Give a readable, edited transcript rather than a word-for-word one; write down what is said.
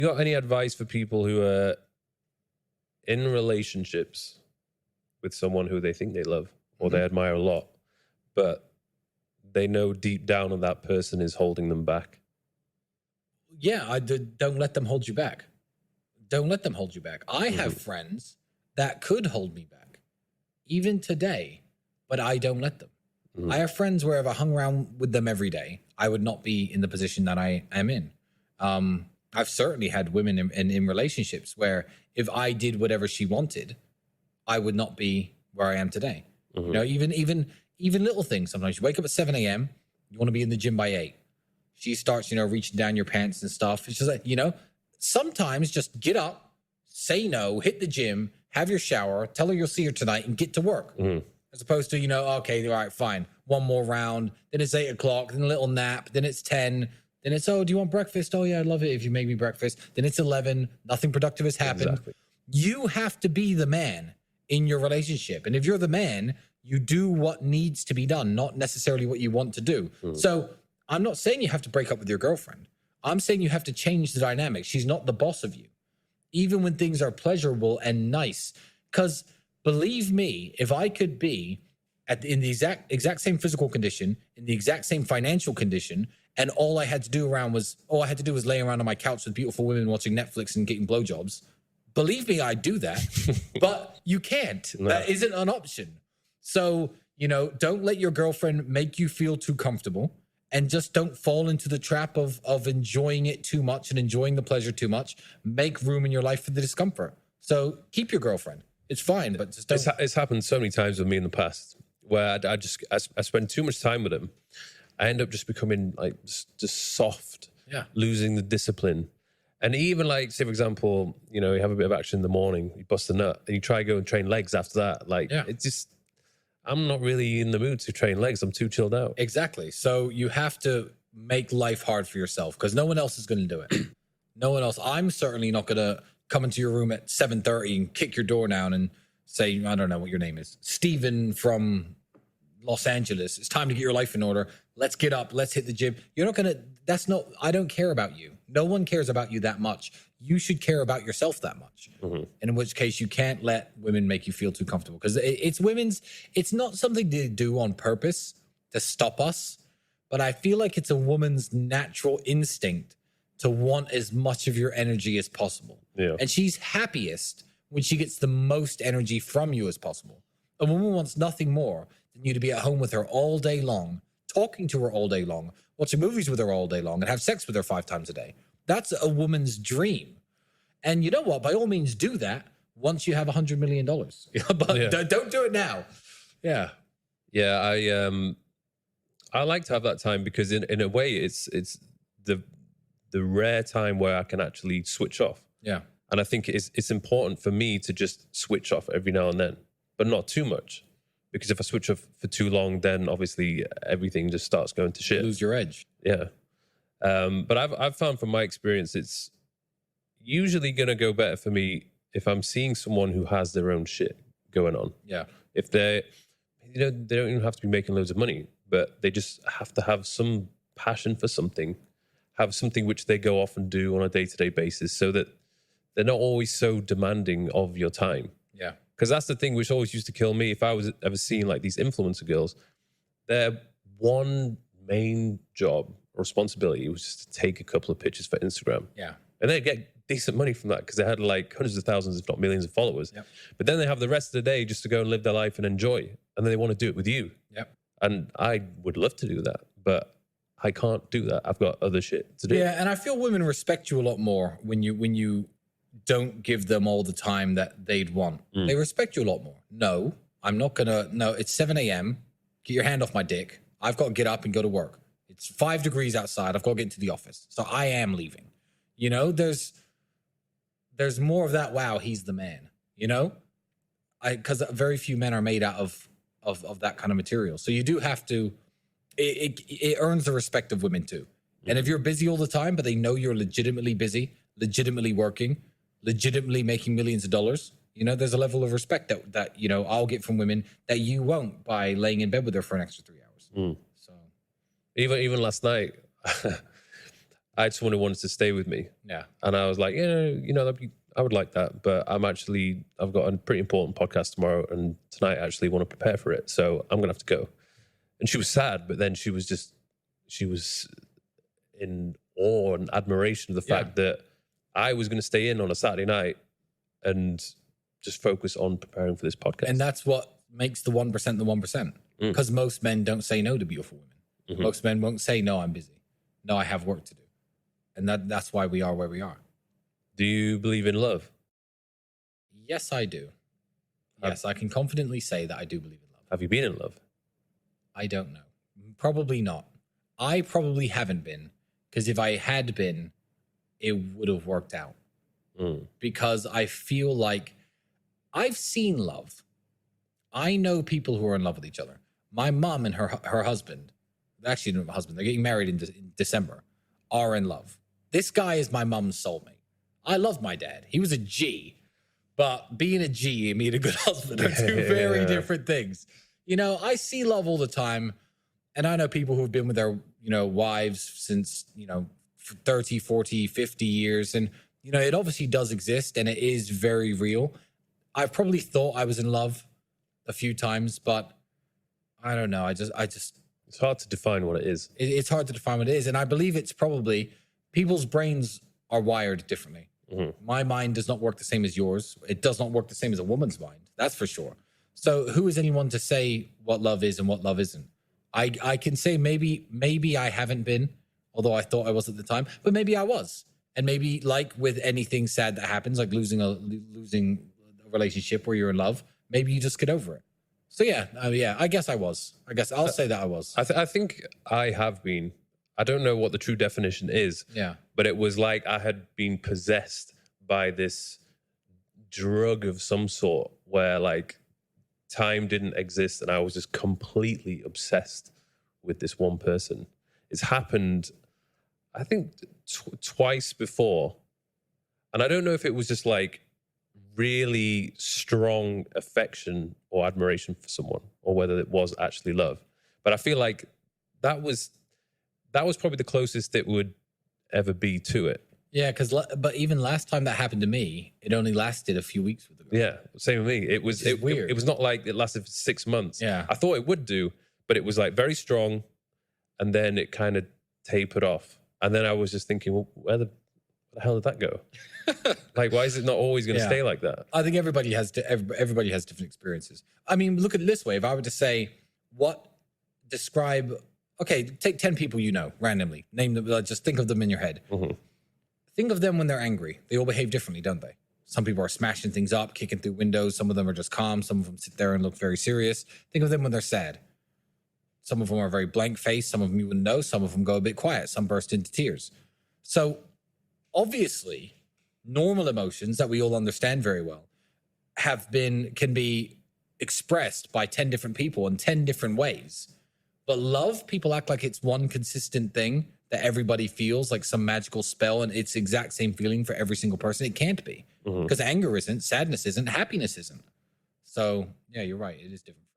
You got any advice for people who are in relationships with someone who they think they love or they admire a lot, but they know deep down that person is holding them back? Yeah, don't let them hold you back. Don't let them hold you back. I have friends that could hold me back, even today, but I don't let them. I have friends where if I hung around with them every day, I would not be in the position that I am in. I've certainly had women in relationships where if I did whatever she wanted, I would not be where I am today. You know, even little things. Sometimes you wake up at 7 a.m., you want to be in the gym by 8. She starts, reaching down your pants and stuff. It's just like, sometimes just get up, say no, hit the gym, have your shower, tell her you'll see her tonight and get to work. As opposed to, okay, all right, fine. One more round. Then it's 8 o'clock, then a little nap. Then it's 10. Then it's, oh, do you want breakfast? Oh, yeah, I'd love it if you make me breakfast. Then it's 11. Nothing productive has happened. Exactly. You have to be the man in your relationship. And if you're the man, you do what needs to be done, not necessarily what you want to do. So I'm not saying you have to break up with your girlfriend. I'm saying you have to change the dynamic. She's not the boss of you, even when things are pleasurable and nice. Because believe me, if I could be in the exact same physical condition, in the exact same financial condition, and all I had to do was lay around on my couch with beautiful women watching Netflix and getting blowjobs, believe me, I'd do that. But you can't. No. That isn't an option. So, don't let your girlfriend make you feel too comfortable, and just don't fall into the trap of enjoying it too much and enjoying the pleasure too much. Make room in your life for the discomfort. So keep your girlfriend. It's fine, but just don't. It's happened so many times with me in the past where I spend too much time with him. I end up just becoming like just soft, losing the discipline. And even like, say, for example, you have a bit of action in the morning, you bust a nut, and you try to go and train legs after that. It's just, I'm not really in the mood to train legs. I'm too chilled out. Exactly. So you have to make life hard for yourself because no one else is going to do it. No one else. I'm certainly not going to come into your room at 7:30 and kick your door down and say, I don't know what your name is, Steven from Los Angeles. It's time to get your life in order. Let's get up. Let's hit the gym. You're not going to, I don't care about you. No one cares about you that much. You should care about yourself that much. And in which case you can't let women make you feel too comfortable because it's not something they do on purpose to stop us, but I feel like it's a woman's natural instinct to want as much of your energy as possible. Yeah. And she's happiest when she gets the most energy from you as possible. A woman wants nothing more than you to be at home with her all day long, talking to her all day long, watching movies with her all day long, and have sex with her 5 times a day. That's a woman's dream. And you know what? By all means, do that once you have $100 million. But don't do it now. Yeah. Yeah, I like to have that time because in a way it's the rare time where I can actually switch off. Yeah. And I think it's important for me to just switch off every now and then, but not too much. Because if I switch off for too long, then obviously everything just starts going to shit. You lose your edge. Yeah. But I've found from my experience, it's usually going to go better for me if I'm seeing someone who has their own shit going on. Yeah. If they don't even have to be making loads of money, but they just have to have some passion for something, have something which they go off and do on a day-to-day basis so that they're not always so demanding of your time. Yeah. Because that's the thing which always used to kill me. If I was ever seeing like these influencer girls, their one main job or responsibility was just to take a couple of pictures for Instagram. Yeah. And they get decent money from that because they had like hundreds of thousands, if not millions of followers. Yep. But then they have the rest of the day just to go and live their life and enjoy. And then they want to do it with you. Yep. And I would love to do that, but I can't do that. I've got other shit to do. Yeah, and I feel women respect you a lot more when you don't give them all the time that they'd want. They respect you a lot more. No, I'm not gonna. No, it's 7 a.m. Get your hand off my dick. I've got to get up and go to work. It's 5 degrees outside. I've got to get into the office. So I am leaving. There's more of that. Wow, he's the man. Because very few men are made out of that kind of material. So you do have to. It earns the respect of women too. And if you're busy all the time, but they know you're legitimately busy, legitimately working, legitimately making millions of dollars, there's a level of respect that I'll get from women that you won't by laying in bed with her for an extra 3 hours. So even last night, I had someone who wanted to stay with me. Yeah. And I was like, I would like that. But I've got a pretty important podcast tomorrow. And tonight I actually want to prepare for it. So I'm going to have to go. And she was sad, but then she was in awe and admiration of the fact that I was going to stay in on a Saturday night and just focus on preparing for this podcast. And that's what makes the 1% the 1%. Because most men don't say no to beautiful women. Mm-hmm. Most men won't say, no, I'm busy. No, I have work to do. And that's why we are where we are. Do you believe in love? Yes, I do. Yes, I can confidently say that I do believe in love. Have you been in love? I don't know. Probably not. I probably haven't been. Because if I had been, it would have worked out. Because I feel like I've seen love. I know people who are in love with each other. My mom and her husband, actually not my husband, they're getting married in December, are in love. This guy is my mom's soulmate. I love my dad. He was a G. But being a G and being a good husband are two very different things. You know, I see love all the time. And I know people who have been with their, wives since, 30, 40, 50 years. And, it obviously does exist and it is very real. I've probably thought I was in love a few times, but I don't know. I just it's hard to define what it is. It's hard to define what it is. And I believe it's probably people's brains are wired differently. Mm-hmm. My mind does not work the same as yours. It does not work the same as a woman's mind. That's for sure. So who is anyone to say what love is and what love isn't? I can say maybe I haven't been, although I thought I was at the time, but maybe I was. And maybe like with anything sad that happens, like losing a relationship where you're in love, maybe you just get over it. So I guess I was. I guess I'll say that I was. I think I have been. I don't know what the true definition is. Yeah. But it was like I had been possessed by this drug of some sort where like time didn't exist and I was just completely obsessed with this one person. It's happened, I think, twice before. And I don't know if it was just like really strong affection or admiration for someone or whether it was actually love. But I feel like that was probably the closest it would ever be to it. Yeah, but even last time that happened to me, it only lasted a few weeks with the girl. Yeah, same with me. It was weird. It was not like it lasted for 6 months. Yeah. I thought it would do, but it was like very strong and then it kind of tapered off. And then I was just thinking, well, where the hell did that go? Like, why is it not always going to stay like that? I think everybody has different experiences. I mean, look at it this way. If I were to say, take 10 people randomly. Name them, just think of them in your head. Mm-hmm. Think of them when they're angry. They all behave differently, don't they? Some people are smashing things up, kicking through windows. Some of them are just calm. Some of them sit there and look very serious. Think of them when they're sad. Some of them are very blank faced. Some of them you wouldn't know. Some of them go a bit quiet. Some burst into tears. So obviously, normal emotions that we all understand very well can be expressed by 10 different people in 10 different ways. But love, people act like it's one consistent thing that everybody feels, like some magical spell, and it's the exact same feeling for every single person. It can't be. Because anger isn't, sadness isn't, happiness isn't. So, yeah, you're right. It is different.